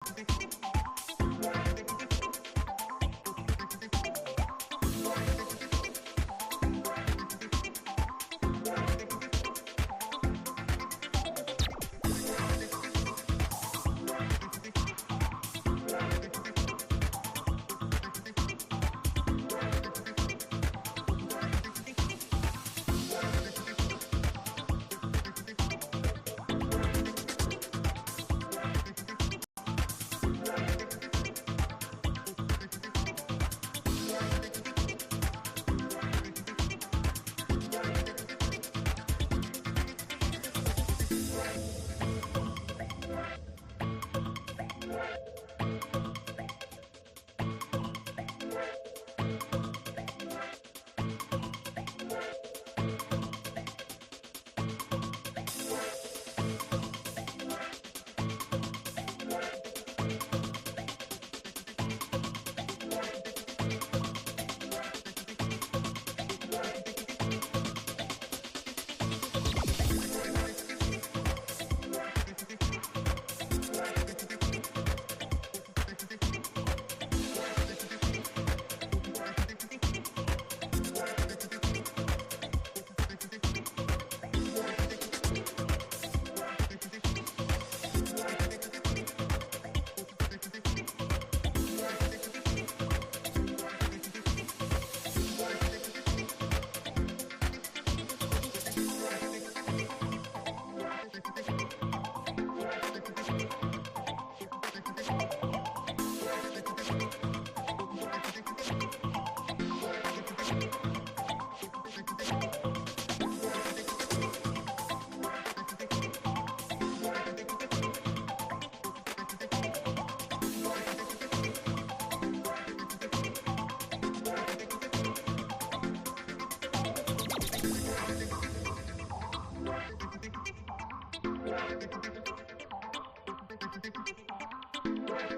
Thank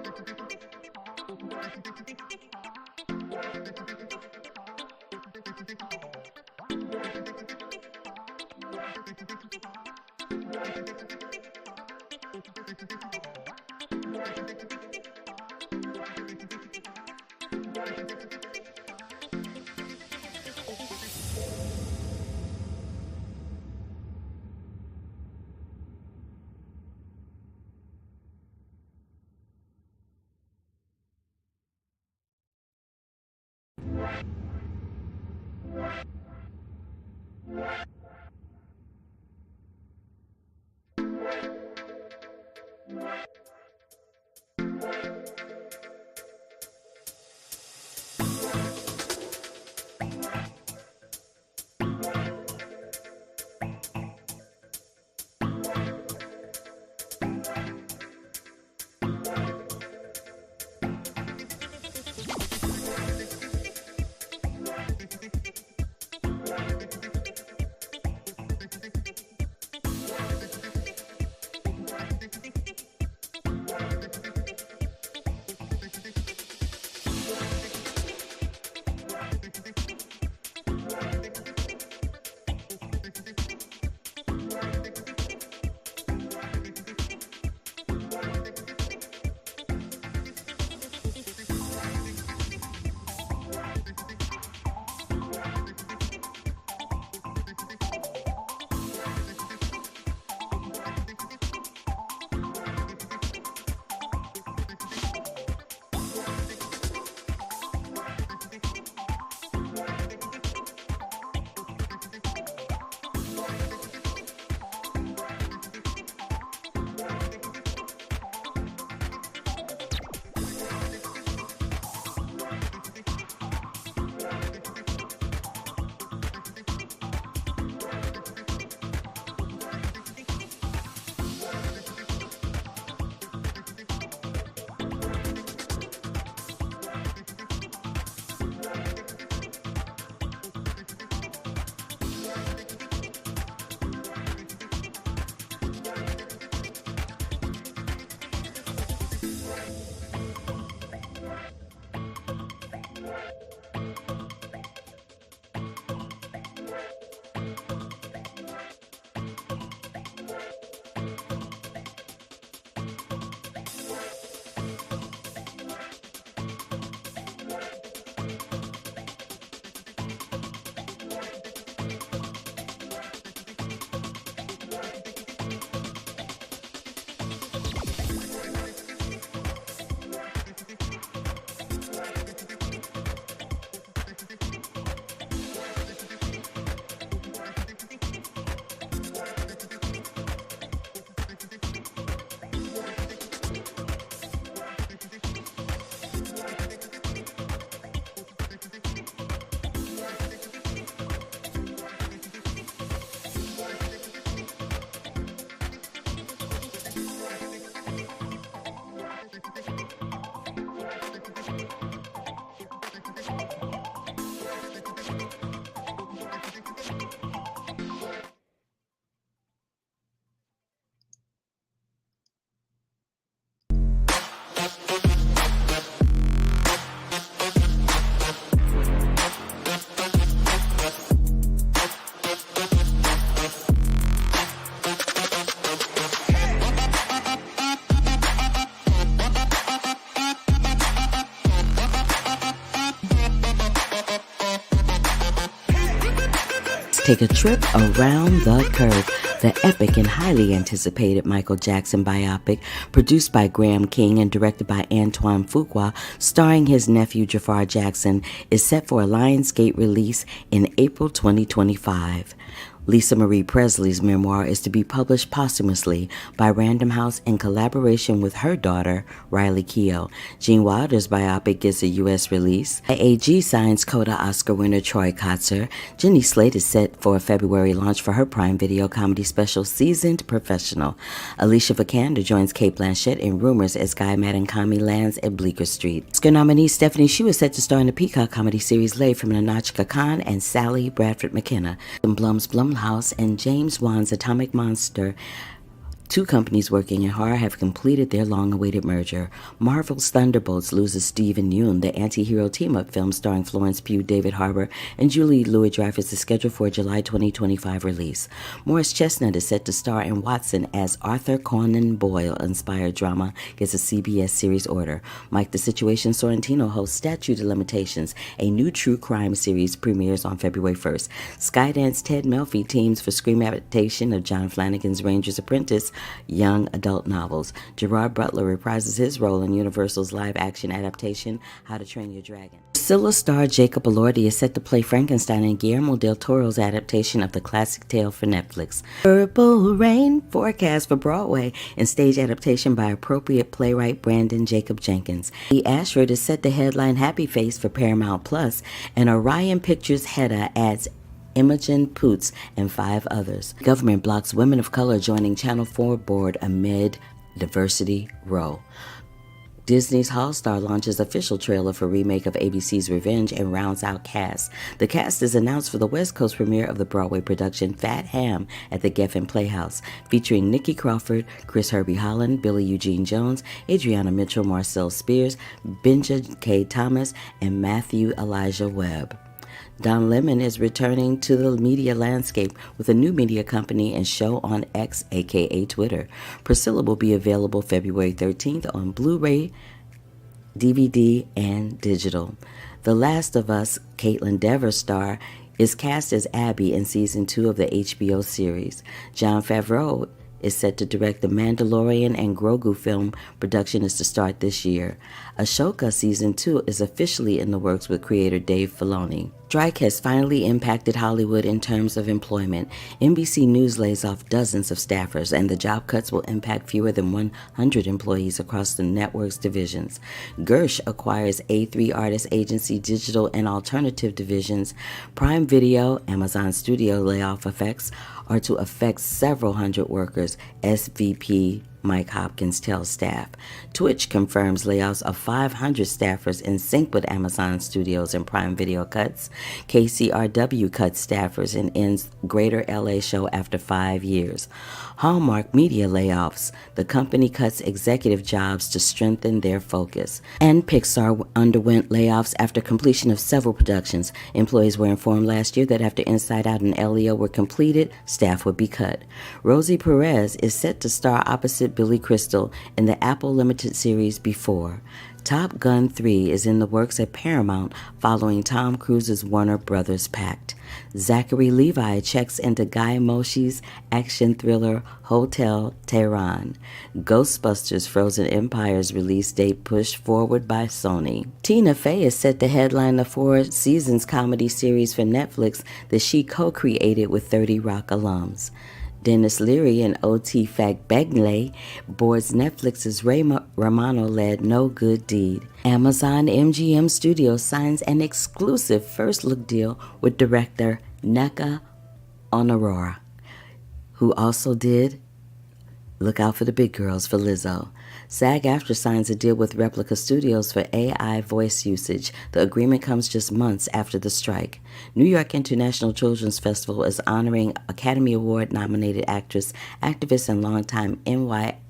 you. take a trip around the curve. The epic and highly anticipated Michael Jackson biopic, produced by Graham King and directed by Antoine Fuqua, starring his nephew Jafar Jackson, is set for a Lionsgate release in April 2025. Lisa Marie Presley's memoir is to be published posthumously by Random House in collaboration with her daughter, Riley Keough. Gene Wilder's biopic gets a U.S. release. IAG signs Coda Oscar winner Troy Kotsur. Jenny Slate is set for a February launch for her Prime Video comedy special, Seasoned Professional. Alicia Vikander joins Cate Blanchett in rumors as Guy Madankami lands at Bleecker Street. Oscar nominee Stephanie Hsu is set to star in the Peacock comedy series Lay from Nahnatchka Khan and Sally Bradford McKenna. Blumhouse and James Wan's Atomic Monster, two companies working in horror, have completed their long-awaited merger. Marvel's Thunderbolts loses Steven Yeun. The anti-hero team-up film starring Florence Pugh, David Harbour, and Julie Louis-Dreyfus is scheduled for a July 2025 release. Morris Chestnut is set to star in Watson as Arthur Conan Doyle-inspired drama gets a CBS series order. Mike the Situation Sorrentino hosts Statute of Limitations, a new true crime series premieres on February 1st. Skydance Ted Melfi teams for screen adaptation of John Flanagan's Ranger's Apprentice young adult novels. Gerard Butler reprises his role in Universal's live-action adaptation, How to Train Your Dragon. Priscilla star Jacob Elordi is set to play Frankenstein in Guillermo del Toro's adaptation of the classic tale for Netflix. Purple Rain forecast for Broadway and stage adaptation by appropriate playwright Brandon Jacob Jenkins. The Ashford is set to headline Happy Face for Paramount Plus, and Orion Pictures Hedda adds Imogen Poots and 5 others. Government blocks women of color joining Channel 4 board amid diversity row. Disney's All Star launches official trailer for remake of ABC's Revenge and rounds out cast. The cast is announced for the West Coast premiere of the Broadway production Fat Ham at the Geffen Playhouse, featuring Nikki Crawford, Chris Herbie Holland, Billy Eugene Jones, Adriana Mitchell, Marcel Spears, Benja K. Thomas, and Matthew Elijah Webb. Don Lemon is returning to the media landscape with a new media company and show on X, aka Twitter. Priscilla will be available February 13th on Blu-ray, DVD, and digital. The Last of Us, Caitlin Dever star, is cast as Abby in season 2 of the HBO series. Jon Favreau is set to direct the Mandalorian and Grogu film. Production is to start this year. Ashoka Season 2 is officially in the works with creator Dave Filoni. Strike has finally impacted Hollywood in terms of employment. NBC News lays off dozens of staffers, and the job cuts will impact fewer than 100 employees across the network's divisions. Gersh acquires A3 Artist Agency Digital and Alternative Divisions. Prime Video, Amazon Studio layoff effects are to affect several hundred workers, SVP Mike Hopkins tells staff. Twitch confirms layoffs of 500 staffers in sync with Amazon Studios and Prime Video cuts. KCRW cuts staffers and ends Greater LA show after 5 years. Hallmark Media layoffs. The company cuts executive jobs to strengthen their focus. And Pixar underwent layoffs after completion of several productions. Employees were informed last year that after Inside Out and Elio were completed, staff would be cut. Rosie Perez is set to star opposite Billy Crystal in the Apple Limited series Before. Top Gun 3 is in the works at Paramount following Tom Cruise's Warner Brothers pact. Zachary Levi checks into Guy Moshi's action thriller Hotel Tehran. Ghostbusters Frozen Empire's release date pushed forward by Sony. Tina Fey is set to headline the 4 seasons comedy series for Netflix that she co-created with 30 Rock alums. Dennis Leary and O.T. Fagbenle boards Netflix's Ray Romano-led No Good Deed. Amazon MGM Studios signs an exclusive first-look deal with director Nneka Onorora, who also did Look Out for the Big Girls for Lizzo. SAG-AFTRA signs a deal with Replica Studios for AI voice usage. The agreement comes just months after the strike. New York International Children's Festival is honoring Academy Award-nominated actress, activist, and longtime NYICFF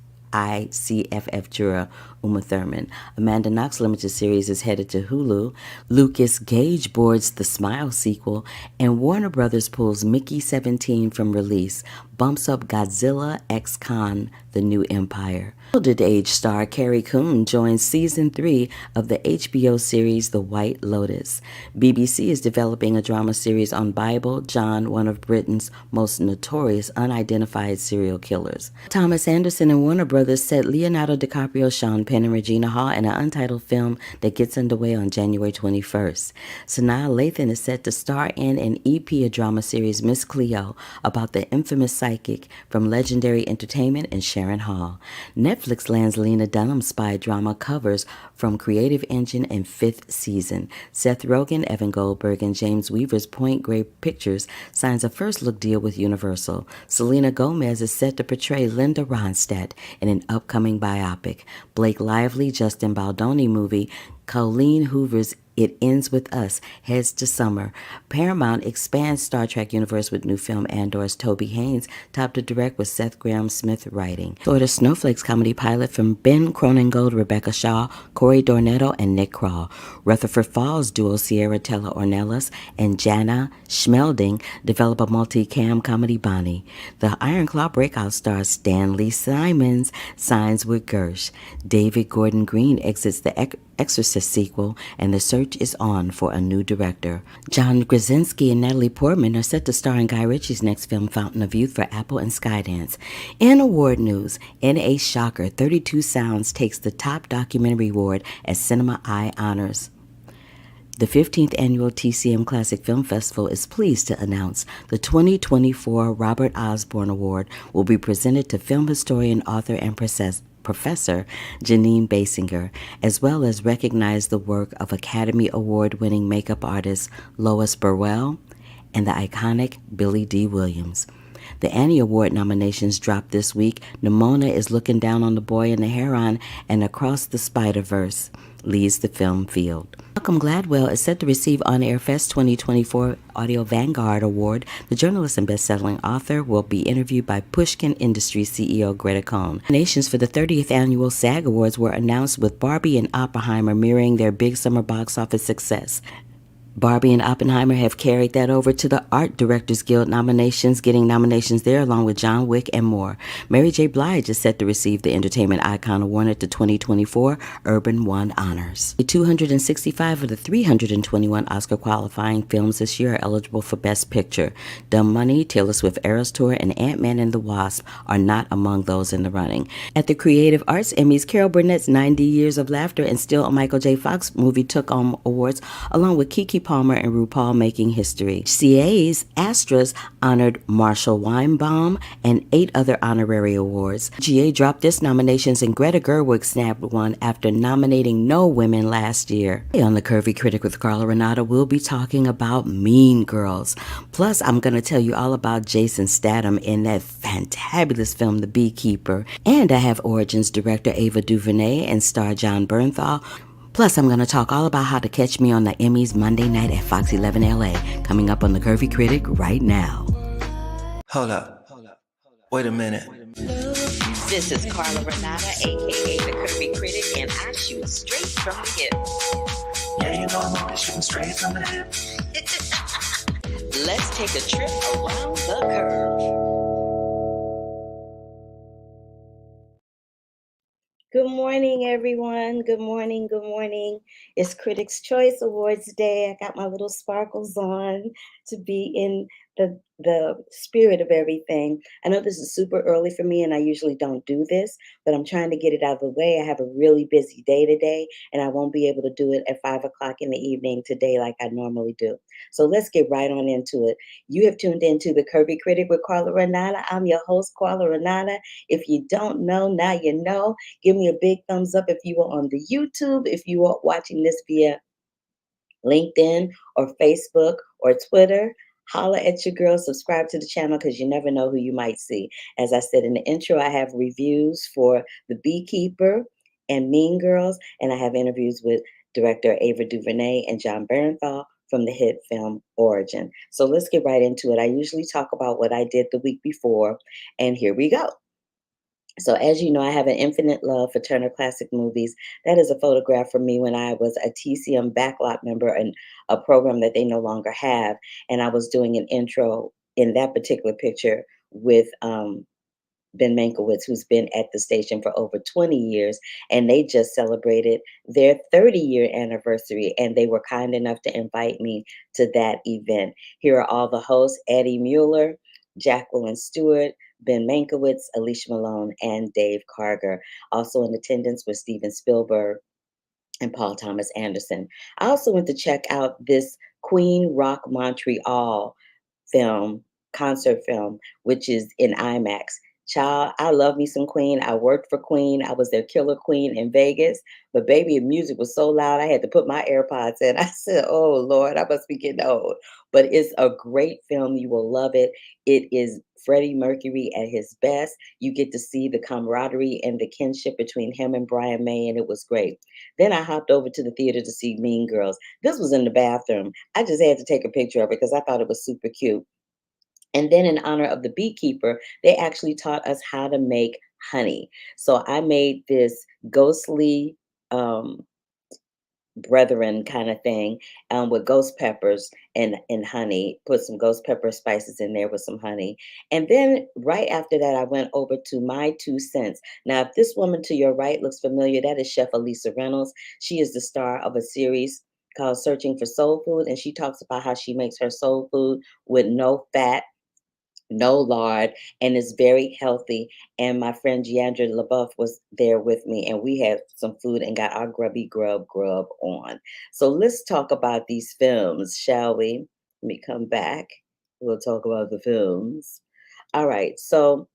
juror Uma Thurman. Amanda Knox Limited Series is headed to Hulu. Lucas Gage boards the Smile sequel, and Warner Brothers pulls Mickey 17 from release, bumps up Godzilla x Kong, The New Empire. Gilded Age star Carrie Coon joins Season 3 of the HBO series The White Lotus. BBC is developing a drama series on Bible John, one of Britain's most notorious unidentified serial killers. Thomas Anderson and Warner Brothers set Leonardo DiCaprio, Sean Penn, and Regina Hall in an untitled film that gets underway on January 21st. Sanaa Lathan is set to star in an EP drama series Miss Cleo about the infamous psychic from Legendary Entertainment and Sharon Hall. Netflix lands Lena Dunham's spy drama Covers from Creative Engine and 5th season. Seth Rogen, Evan Goldberg, and James Weaver's Point Grey Pictures signs a first-look deal with Universal. Selena Gomez is set to portray Linda Ronstadt in an upcoming biopic. Blake Lively, Justin Baldoni movie Colleen Hoover's It Ends With Us heads to summer. Paramount expands Star Trek universe with new film Andor's Toby Haynes, top to direct with Seth Grahame-Smith writing. Florida Snowflakes comedy pilot from Ben Cronengold, Rebecca Shaw, Corey Dornetto, and Nick Kroll. Rutherford Falls duo Sierra Tella Ornelas and Jana Schmelding develop a multi-cam comedy Bonnie. The Iron Claw breakout star Stanley Simons signs with Gersh. David Gordon Green exits the Exorcist sequel, and the search is on for a new director. John Krasinski and Natalie Portman are set to star in Guy Ritchie's next film, Fountain of Youth, for Apple and Skydance. In award news, in a shocker, 32 Sounds takes the top documentary award at Cinema Eye Honors. The 15th annual TCM Classic Film Festival is pleased to announce the 2024 Robert Osborne Award will be presented to film historian, author, and Professor Janine Basinger, as well as recognize the work of Academy Award-winning makeup artist Lois Burwell and the iconic Billy D. Williams. The Annie Award nominations dropped this week. Nimona is Looking Down on the Boy and the Heron, and Across the Spider-Verse leads the film field. Malcolm Gladwell is set to receive On Air Fest 2024 Audio Vanguard Award. The journalist and best-selling author will be interviewed by Pushkin Industries CEO Greta Cohn. Nominations for the 30th annual SAG Awards were announced, with Barbie and Oppenheimer mirroring their big summer box office success. Barbie and Oppenheimer have carried that over to the Art Directors Guild nominations, getting nominations there along with John Wick and more. Mary J. Blige is set to receive the Entertainment Icon Award at the 2024 Urban One Honors. The 265 of the 321 Oscar qualifying films this year are eligible for Best Picture. Dumb Money, Taylor Swift Eras Tour, and Ant-Man and the Wasp are not among those in the running. At the Creative Arts Emmys, Carol Burnett's 90 Years of Laughter and Still a Michael J. Fox movie took home awards, along with Keke Palmer and RuPaul making history. CA's Astras honored Marshall Weinbaum and 8 other honorary awards. GA dropped its nominations, and Greta Gerwig snapped one after nominating no women last year. On The Curvy Critic with Carla Renata, we'll be talking about Mean Girls. Plus, I'm going to tell you all about Jason Statham in that fantabulous film, The Beekeeper. And I have Origins director Ava Duvernay and star John Bernthal. Plus, I'm going to talk all about how to catch me on the Emmys Monday night at Fox 11 LA, coming up on The Curvy Critic right now. Hold up. Wait a minute. This is Carla Renata, a.k.a. The Curvy Critic, and I shoot straight from the hip. Yeah, you know I'm always shooting straight from the hip. Let's take a trip around the curve. Good morning, everyone. Good morning. Good morning. It's Critics' Choice Awards Day. I got my little sparkles on to be in the spirit of everything. I know this is super early for me, and I usually don't do this, but I'm trying to get it out of the way. I have a really busy day today, and I won't be able to do it at 5 o'clock in the evening today like I normally do. So let's get right on into it. You have tuned into The Curvy Critic with Carla Renata. I'm your host, Carla Renata. If you don't know, now you know. Give me a big thumbs up if you are on the YouTube, if you are watching this via LinkedIn or Facebook or Twitter. Holla at your girl, subscribe to the channel, because you never know who you might see. As I said in the intro, I have reviews for The Beekeeper and Mean Girls, and I have interviews with director Ava DuVernay and John Bernthal from the hit film Origin. So let's get right into it. I usually talk about what I did the week before, and here we go. So, as you know, I have an infinite love for Turner Classic Movies. That is a photograph from me when I was a TCM backlot member and a program that they no longer have. And I was doing an intro in that particular picture with Ben Mankiewicz, who's been at the station for over 20 years, and they just celebrated their 30-year anniversary, and they were kind enough to invite me to that event. Here are all the hosts: Eddie Mueller, Jacqueline Stewart, Ben Mankiewicz, Alicia Malone, and Dave Karger. Also in attendance was Steven Spielberg and Paul Thomas Anderson. I also went to check out this Queen Rock Montreal film, concert film, which is in IMAX. Child, I love me some Queen. I worked for Queen. I was their killer queen in Vegas. But baby, the music was so loud, I had to put my AirPods in. I said, oh Lord, I must be getting old. But it's a great film. You will love it. It is Freddie Mercury at his best. You get to see the camaraderie and the kinship between him and Brian May, and it was great. Then I hopped over to the theater to see Mean Girls. This was in the bathroom. I just had to take a picture of it because I thought it was super cute. And then, in honor of the beekeeper, they actually taught us how to make honey. So I made this ghostly um, brethren kind of thing with ghost peppers and honey. Put some ghost pepper spices in there with some honey. And then right after that, I went over to My Two Cents. Now, if this woman to your right looks familiar, that is Chef Elisa Reynolds. She is the star of a series called Searching for Soul Food, and she talks about how she makes her soul food with no fat, no lard, and it's very healthy. And my friend Giandra LaBeouf was there with me, and we had some food and got our grubby grub on. So let's talk about these films, shall we? Let me come back. We'll talk about the films. All right. So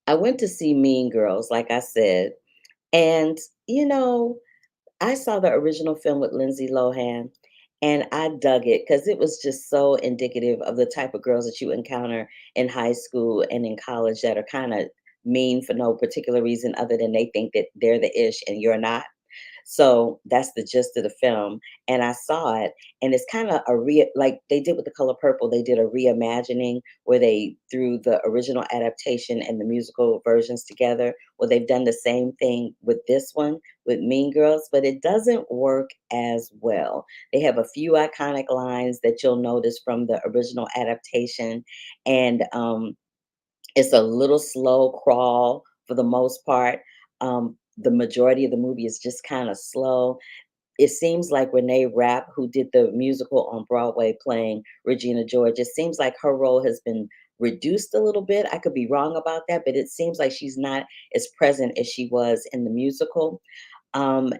I went to see Mean Girls, like I said, and you know, I saw the original film with Lindsay Lohan, and I dug it because it was just so indicative of the type of girls that you encounter in high school and in college that are kind of mean for no particular reason other than they think that they're the ish and you're not. So that's the gist of the film. And I saw it, and it's kind of like they did with The Color Purple, they did a reimagining where they threw the original adaptation and the musical versions together. Well, they've done the same thing with this one, with Mean Girls, but it doesn't work as well. They have a few iconic lines that you'll notice from the original adaptation, and it's a little slow crawl for the most part. The majority of the movie is just kind of slow. It seems like Renee Rapp, who did the musical on Broadway playing Regina George, it seems like her role has been reduced a little bit. I could be wrong about that, but it seems like she's not as present as she was in the musical. And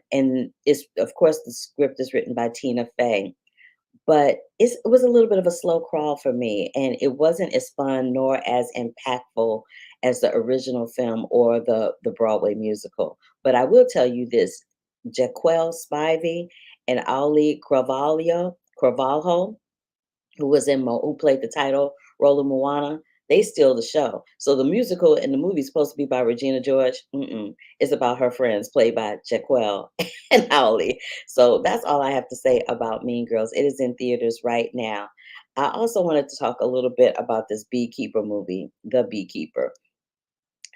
it's, of course, the script is written by Tina Fey, but it was a little bit of a slow crawl for me, and it wasn't as fun nor as impactful as the original film or the Broadway musical. But I will tell you this: Jaquel Spivey and Ali Carvalho, who played the title role of Moana, they steal the show. So the musical and the movie is supposed to be by Regina George. Mm-mm. It's about her friends, played by Jaquel and Howley. So that's all I have to say about Mean Girls. It is in theaters right now. I also wanted to talk a little bit about this Beekeeper movie, The Beekeeper.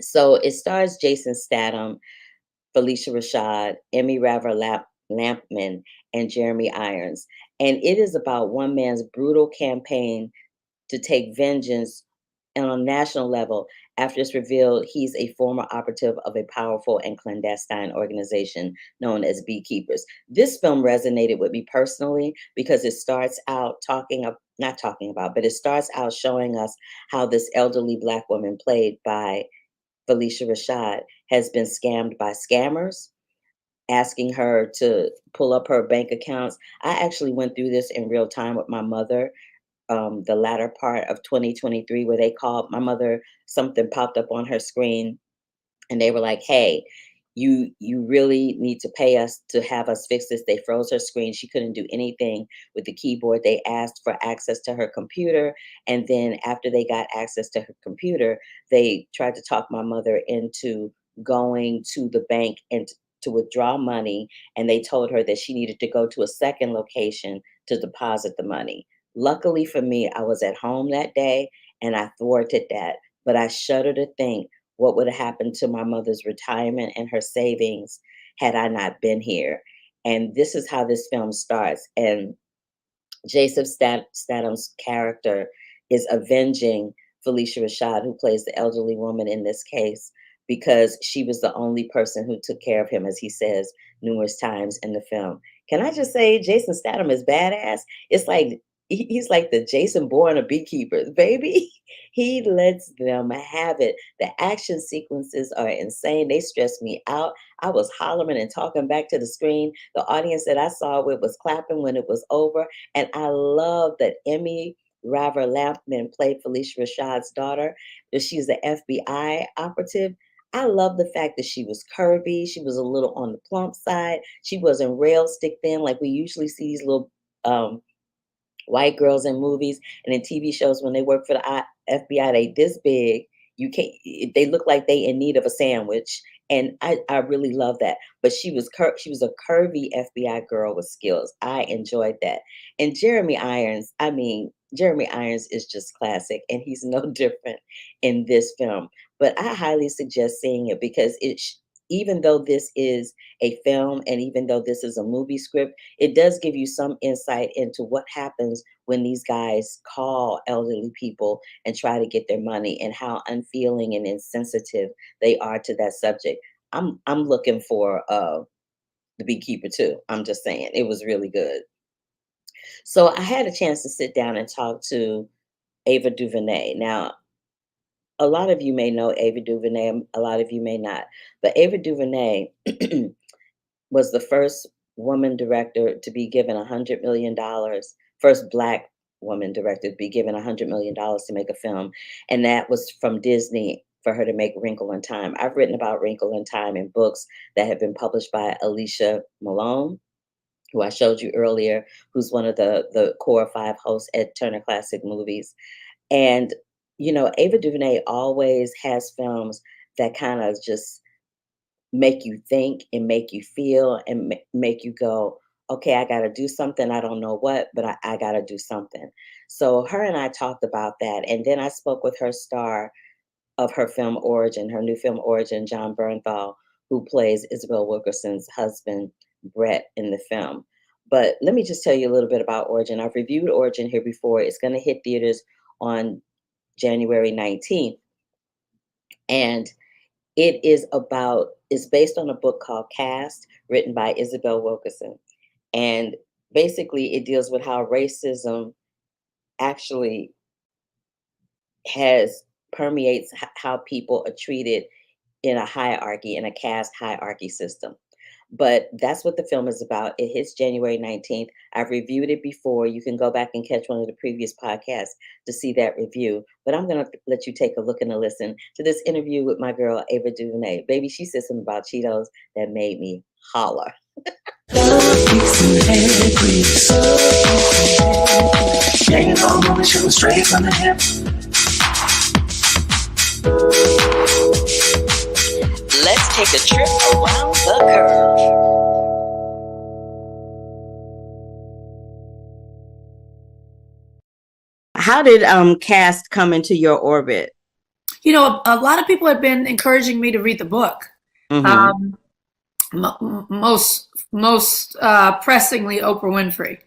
So it stars Jason Statham, Felicia Rashad, Lampman, and Jeremy Irons. And it is about one man's brutal campaign to take vengeance on a national level after it's revealed he's a former operative of a powerful and clandestine organization known as Beekeepers. This film resonated with me personally because it starts out not talking about, but it starts out showing us how this elderly Black woman, played by Felicia Rashad, has been scammed by scammers asking her to pull up her bank accounts. I actually went through this in real time with my mother, the latter part of 2023, where they called my mother. Something popped up on her screen, and they were like, "Hey, you really need to pay us to have us fix this." They froze her screen. She couldn't do anything with the keyboard. They asked for access to her computer, and then after they got access to her computer, they tried to talk my mother into going to the bank and to withdraw money, and they told her that she needed to go to a second location to deposit the money. Luckily for me, I was at home that day and I thwarted that, but I shudder to think what would have happened to my mother's retirement and her savings had I not been here. And this is how this film starts. And Statham's character is avenging Felicia Rashad, who plays the elderly woman in this case, because she was the only person who took care of him, as he says numerous times in the film. Can I just say, Jason Statham is badass? It's like he's like the Jason Bourne of Beekeepers, baby. He lets them have it. The action sequences are insane. They stress me out. I was hollering and talking back to the screen. The audience that I saw with was clapping when it was over. And I love that Emmy Raver Lampman played Felicia Rashad's daughter. That she's the FBI operative. I love the fact that she was curvy. She was a little on the plump side. She wasn't rail stick thin like we usually see these little white girls in movies and in TV shows when they work for the FBI. They this big. You can't. They look like they in need of a sandwich. And I really love that. But she was a curvy FBI girl with skills. I enjoyed that. And Jeremy Irons, I mean, Jeremy Irons is just classic, and he's no different in this film. But I highly suggest seeing it because even though this is a film and even though this is a movie script, it does give you some insight into what happens when these guys call elderly people and try to get their money and how unfeeling and insensitive they are to that subject. I'm looking for the Beekeeper too. I'm just saying it was really good. So I had a chance to sit down and talk to Ava Duvernay. Now, a lot of you may know Ava DuVernay, a lot of you may not. But Ava DuVernay was the first woman director to be given $100 million, first Black woman director to be given $100 million to make a film. And that was from Disney for her to make Wrinkle in Time. I've written about Wrinkle in Time in books that have been published by Alicia Malone, who I showed you earlier, who's one of the core five hosts at Turner Classic Movies. And, you know, Ava DuVernay always has films that kind of just make you think and make you feel and make you go, okay, I got to do something. I don't know what, but I got to do something. So her and I talked about that. And then I spoke with her star of her film Origin, her new film Origin, John Bernthal, who plays Isabel Wilkerson's husband, Brett, in the film. But let me just tell you a little bit about Origin. I've reviewed Origin here before. It's going to hit theaters on January 19th. And it's based on a book called Caste, written by Isabel Wilkerson. And basically it deals with how racism actually permeates how people are treated in a hierarchy, in a caste hierarchy system. But that's what the film is about. It hits January 19th. I've reviewed it before. You can go back and catch one of the previous podcasts to see that review. But I'm going to let you take a look and a listen to this interview with my girl, Ava DuVernay. Baby, she said something about Cheetos that made me holler. Yeah, you know, moving shooting straight from the hip. Let's take a trip around the curve. How did Caste come into your orbit? You know, a lot of people have been encouraging me to read the book. Mm-hmm. Most pressingly, Oprah Winfrey.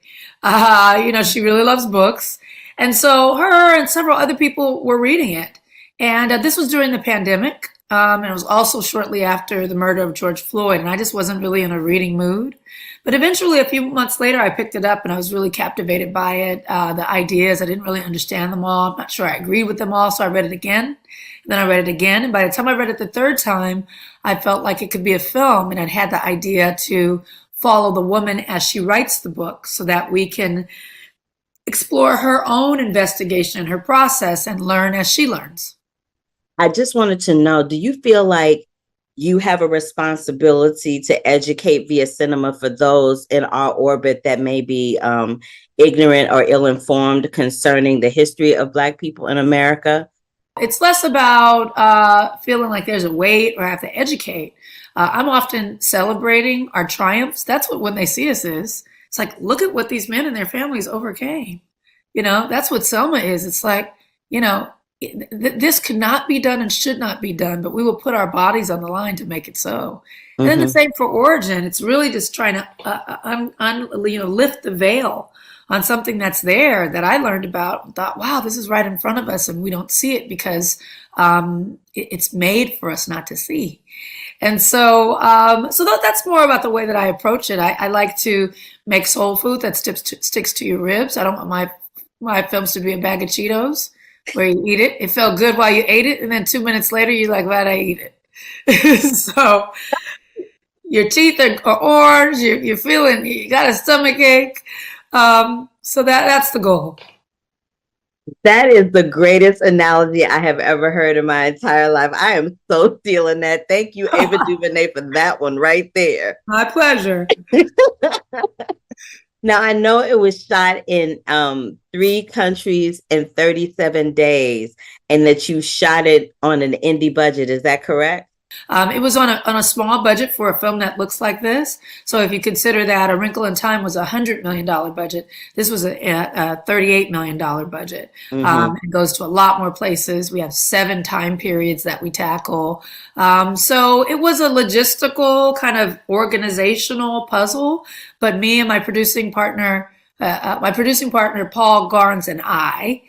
You know, she really loves books, and so her and several other people were reading it. And this was during the pandemic, and it was also shortly after the murder of George Floyd. And I just wasn't really in a reading mood. But eventually, a few months later, I picked it up, and I was really captivated by it. The ideas, I didn't really understand them all. I'm not sure I agreed with them all, so I read it again. And then I read it again, and by the time I read it the third time, I felt like it could be a film, and I'd had the idea to follow the woman as she writes the book so that we can explore her own investigation and her process and learn as she learns. I just wanted to know, do you feel like you have a responsibility to educate via cinema for those in our orbit that may be ignorant or ill-informed concerning the history of Black people in America? It's less about feeling like there's a weight or I have to educate. I'm often celebrating our triumphs. That's what when they see us is. It's like, look at what these men and their families overcame. You know, that's what Selma is. It's like, you know, this could not be done and should not be done, but we will put our bodies on the line to make it so. And then the Mm-hmm. same for origin. It's really just trying to lift the veil on something that's there that I learned about and thought, wow, this is right in front of us, and we don't see it because it's made for us not to see. And so that's more about the way that I approach it. I like to make soul food that sticks to your ribs. I don't want my films to be a bag of Cheetos where you eat it. It felt good while you ate it, and then 2 minutes later you're like, why'd I eat it? So your teeth are orange. You're feeling you got a stomach ache. So that's the goal. That is the greatest analogy I have ever heard in my entire life. I am so stealing that. Thank you, Ava Duvernay, for that one right there. My pleasure. Now, I know it was shot in 3 countries in 37 days, and that you shot it on an indie budget. Is that correct? It was on a small budget for a film that looks like this. So if you consider that A Wrinkle in Time was $100 million budget, this was a $38 million budget. Mm-hmm. It goes to a lot more places. We have 7 time periods that we tackle. So it was a logistical kind of organizational puzzle. But me and my producing partner Paul Garnes and I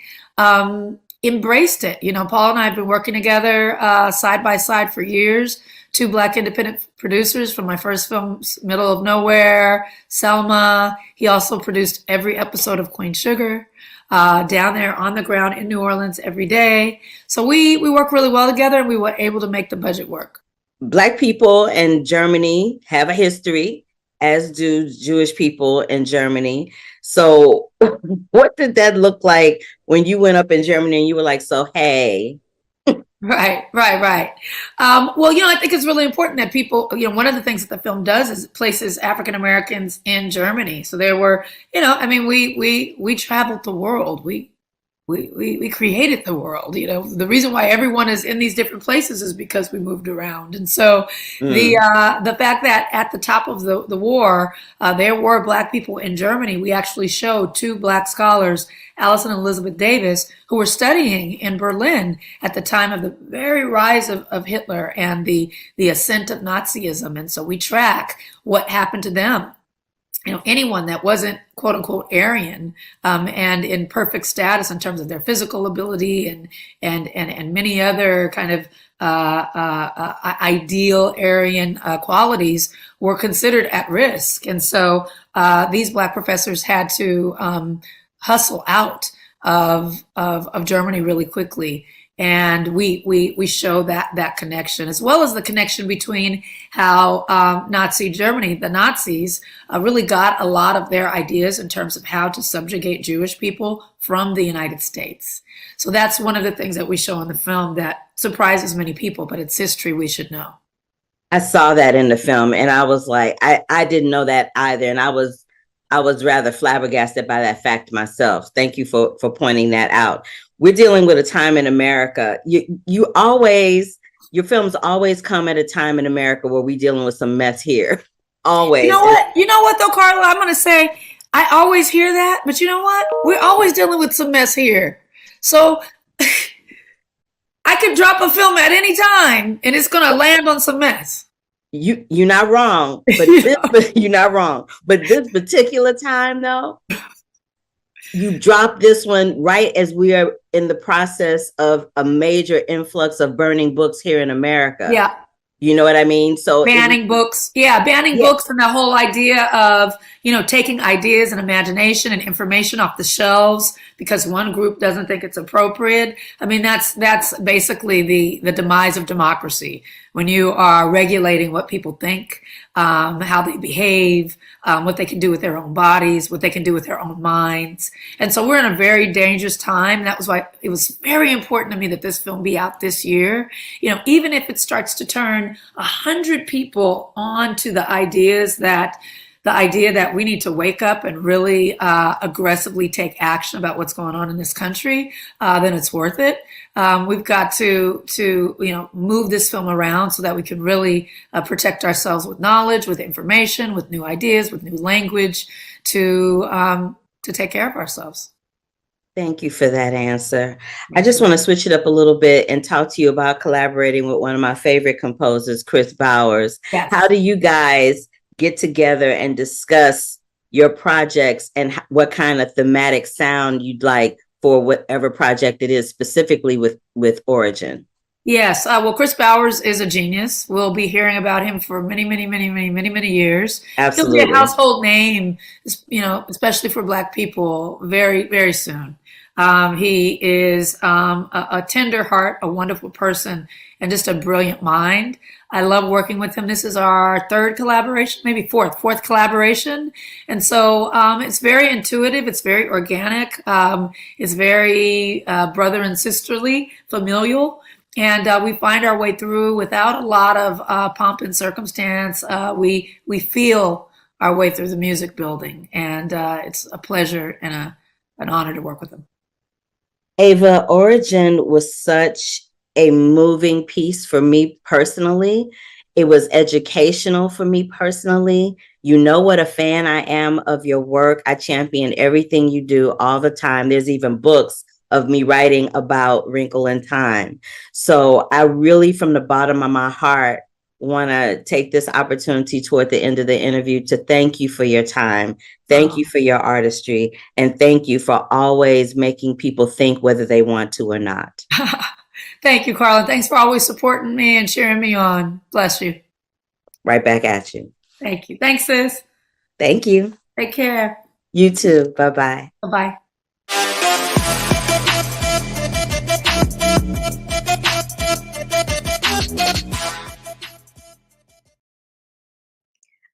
embraced it. Paul and I have been working together side by side for years. 2 Black independent producers from my first film, Middle of Nowhere, Selma. He also produced every episode of Queen Sugar down there on the ground in New Orleans every day. So we work really well together, and we were able to make the budget work. Black people in Germany have a history, as do Jewish people in Germany. So what did that look like when you went up in Germany and you were like, so, hey? Right. Well, I think it's really important that people, one of the things that the film does is it places African Americans in Germany. So there were, we traveled the world. We created the world. The reason why everyone is in these different places is because we moved around. And so the fact that at the top of the war there were Black people in Germany, we actually showed 2 Black scholars, Alice and Elizabeth Davis, who were studying in Berlin at the time of the very rise of Hitler and the ascent of Nazism. And so we track what happened to them. Anyone that wasn't quote unquote Aryan and in perfect status in terms of their physical ability and many other kind of ideal Aryan qualities were considered at risk. And so these Black professors had to hustle out of Germany really quickly. And we show that connection, as well as the connection between how Nazi Germany, the Nazis, really got a lot of their ideas in terms of how to subjugate Jewish people from the United States. So that's one of the things that we show in the film that surprises many people, but it's history we should know. I saw that in the film, and I was like, I didn't know that either. And I was rather flabbergasted by that fact myself. Thank you for pointing that out. We're dealing with a time in America. Your films always come at a time in America where we're dealing with some mess here. Always. You know what though, Carla? I'm going to say, I always hear that, but you know what? We're always dealing with some mess here. So I could drop a film at any time and it's going to land on some mess. You're not wrong, but you're not wrong. But this particular time, though, you dropped this one right as we are in the process of a major influx of burning books here in America. Yeah. You know what I mean? So banning books. Yeah, banning books, and the whole idea of, taking ideas and imagination and information off the shelves because one group doesn't think it's appropriate. I mean, that's basically the demise of democracy, when you are regulating what people think, how they behave, what they can do with their own bodies, what they can do with their own minds. And so we're in a very dangerous time. That was why it was very important to me that this film be out this year. Even if it starts to turn 100 people on to the idea that we need to wake up and really aggressively take action about what's going on in this country, then it's worth it. We've got to move this film around so that we can really protect ourselves with knowledge, with information, with new ideas, with new language to take care of ourselves. Thank you for that answer. I just want to switch it up a little bit and talk to you about collaborating with one of my favorite composers, Chris Bowers. How Yes. do you guys get together and discuss your projects and what kind of thematic sound you'd like for whatever project it is, specifically with Origin? Yes. Well, Chris Bowers is a genius. We'll be hearing about him for many, many, many, many, many, many years. He'll be a Absolutely. household name, especially for Black people, very, very soon. He is a tender heart, a wonderful person, and just a brilliant mind. I love working with him. This is our third collaboration, maybe fourth collaboration. And so it's very intuitive. It's very organic. It's very brother and sisterly, familial. And we find our way through without a lot of pomp and circumstance. We feel our way through the music building, and it's a pleasure and an honor to work with them. Ava, Origin was such a moving piece for me personally. It was educational for me personally. You know what a fan I am of your work. I champion everything you do all the time. There's even books of me writing about Wrinkle in Time. So I really, from the bottom of my heart, want to take this opportunity toward the end of the interview to thank you for your time. Thank you for your artistry. And thank you for always making people think whether they want to or not. Thank you, Carla. Thanks for always supporting me and cheering me on. Bless you. Right back at you. Thank you. Thanks, sis. Thank you. Take care. You too. Bye-bye. Bye-bye.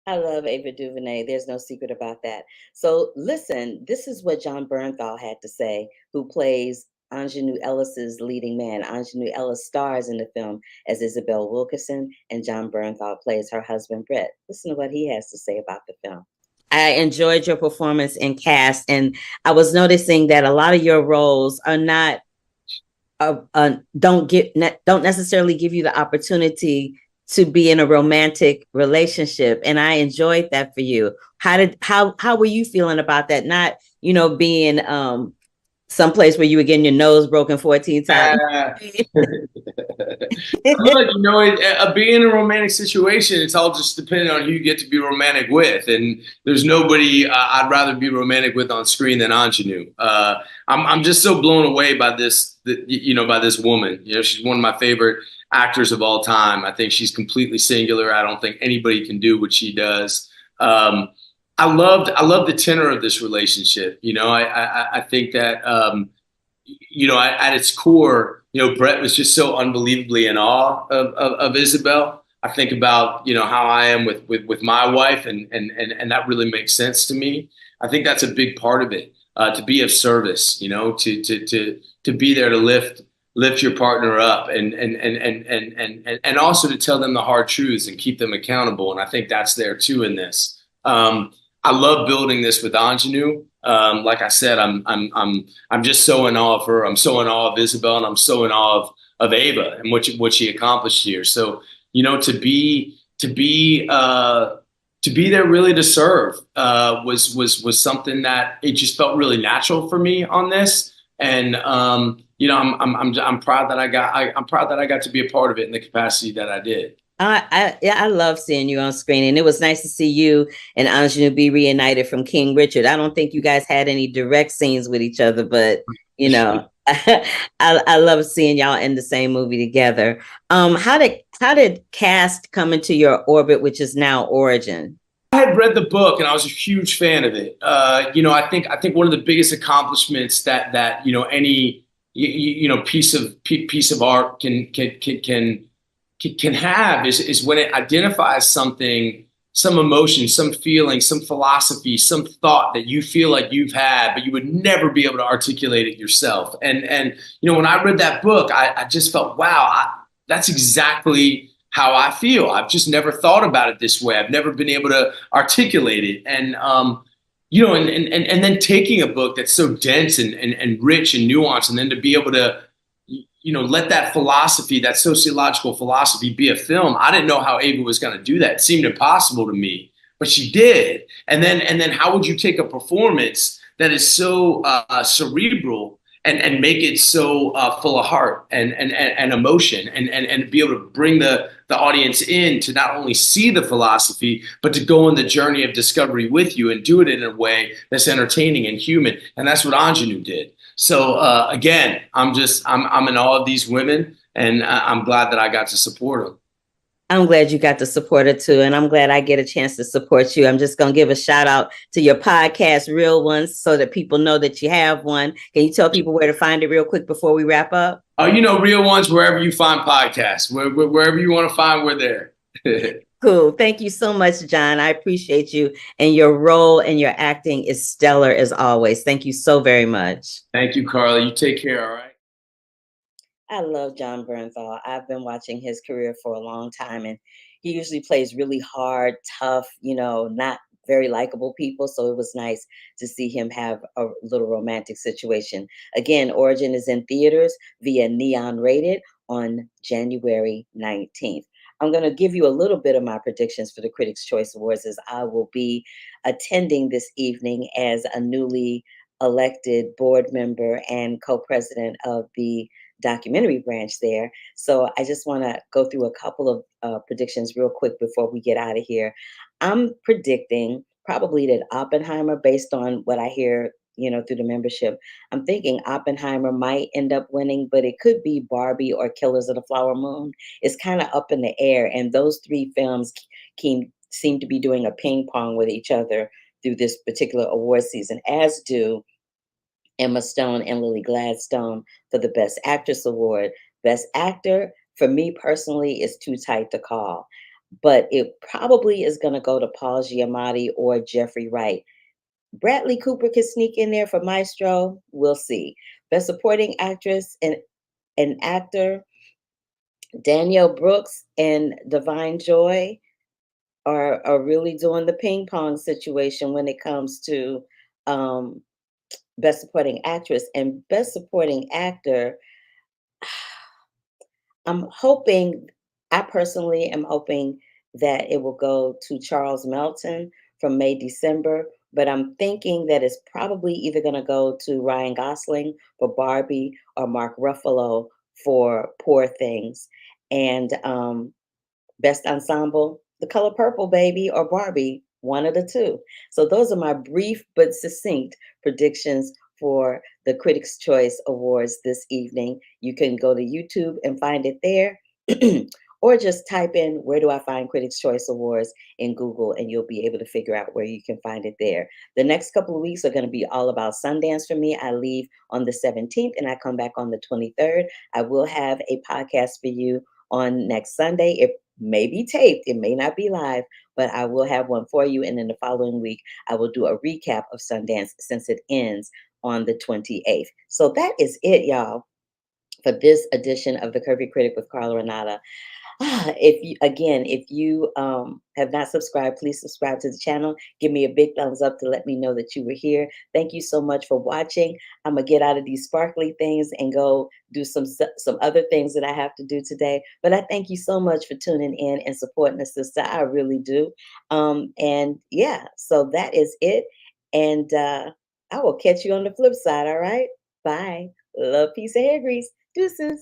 I love Ava Duvernay. There's no secret about that. So listen, this is what John Bernthal had to say, who plays Ingenue Ellis's leading man. Ingenue Ellis stars in the film as Isabel Wilkerson, and John Bernthal plays her husband, Brett. Listen to what he has to say about the film. I enjoyed your performance in Cast, and I was noticing that a lot of your roles are not, don't necessarily give you the opportunity to be in a romantic relationship. And I enjoyed that for you. How were you feeling about that? Not, being someplace where you were getting your nose broken 14 times. Look, being in a romantic situation, it's all just depending on who you get to be romantic with. And there's nobody I'd rather be romantic with on screen than Ingenue. I'm just so blown away by by this woman. She's one of my favorite actors of all time. I think she's completely singular. I don't think anybody can do what she does. I love the tenor of this relationship. I think that at its core, Brett was just so unbelievably in awe of Isabel. I think about how I am with my wife, and that really makes sense to me. I think that's a big part of it. To be of service, to be there to lift your partner up, and also to tell them the hard truths and keep them accountable. And I think that's there too in this. I love building this with Ingenue. Like I said, I'm just so in awe of her. I'm so in awe of Isabel, and I'm so in awe of Ava and what she accomplished here. So to be there really to serve was something that it just felt really natural for me on this. And I'm proud that I got to be a part of it in the capacity that I did. I love seeing you on screen, and it was nice to see you and Ingenue be reunited from King Richard. I don't think you guys had any direct scenes with each other, but I love seeing y'all in the same movie together. How did Cast come into your orbit, which is now Origin? I had read the book and I was a huge fan of it. I think one of the biggest accomplishments that any piece of art can have is when it identifies something, some emotion, some feeling, some philosophy, some thought that you feel like you've had, but you would never be able to articulate it yourself. And when I read that book, I just felt, wow, that's exactly how I feel. I've just never thought about it this way. I've never been able to articulate it. And and then taking a book that's so dense and rich and nuanced, and then to be able to let that philosophy, that sociological philosophy, be a film. I didn't know how Ava was going to do that. It seemed impossible to me, but she did. And then how would you take a performance that is so cerebral and make it so full of heart and emotion and be able to bring the audience in to not only see the philosophy, but to go on the journey of discovery with you and do it in a way that's entertaining and human. And that's what Ingenue did. So again, I'm in awe of these women, and I'm glad that I got to support them. I'm glad you got to support it too. And I'm glad I get a chance to support you. I'm just going to give a shout out to your podcast, Real Ones, so that people know that you have one. Can you tell people where to find it real quick before we wrap up? Real Ones, wherever you find podcasts, wherever you want to find, we're there. Cool. Thank you so much, John. I appreciate you. And your role and your acting is stellar as always. Thank you so very much. Thank you, Carla. You take care, all right? I love John Bernthal. I've been watching his career for a long time, and he usually plays really hard, tough, not very likable people. So it was nice to see him have a little romantic situation. Again, Origin is in theaters via Neon Rated on January 19th. I'm going to give you a little bit of my predictions for the Critics' Choice Awards, as I will be attending this evening as a newly elected board member and co-president of the documentary branch there. So I just want to go through a couple of predictions real quick before we get out of here. I'm predicting probably that Oppenheimer, based on what I hear, through the membership, I'm thinking Oppenheimer might end up winning, but it could be Barbie or Killers of the Flower Moon. It's kind of up in the air. And those three films seem to be doing a ping pong with each other through this particular award season, as do Emma Stone and Lily Gladstone for the Best Actress Award. Best Actor, for me personally, is too tight to call, but it probably is going to go to Paul Giamatti or Jeffrey Wright. Bradley Cooper could sneak in there for Maestro. We'll see. Best Supporting Actress and Actor, Danielle Brooks and Divine Joy are really doing the ping pong situation when it comes to Best Supporting Actress. And Best Supporting Actor, I personally am hoping that it will go to Charles Melton from May December, but I'm thinking that it's probably either going to go to Ryan Gosling for Barbie or Mark Ruffalo for Poor Things. And Best Ensemble, The Color Purple, baby, or Barbie, one of the two. So those are my brief but succinct predictions for the Critics' Choice Awards this evening. You can go to YouTube and find it there, or just type in, where do I find Critics' Choice Awards in Google, and you'll be able to figure out where you can find it there. The next couple of weeks are going to be all about Sundance for me. I leave on the 17th and I come back on the 23rd. I will have a podcast for you on next Sunday. It may be taped, it may not be live, but I will have one for you. And then the following week, I will do a recap of Sundance since it ends on the 28th. So that is it, y'all, for this edition of The Curvy Critic with Carla Renata. If you have not subscribed, please subscribe to the channel. Give me a big thumbs up to let me know that you were here. Thank you so much for watching. I'm gonna get out of these sparkly things and go do some other things that I have to do today. But I thank you so much for tuning in and supporting the sister. I really do. And yeah, so that is it. And I will catch you on the flip side. All right. Bye. Love, peace, and hair grease. Deuces.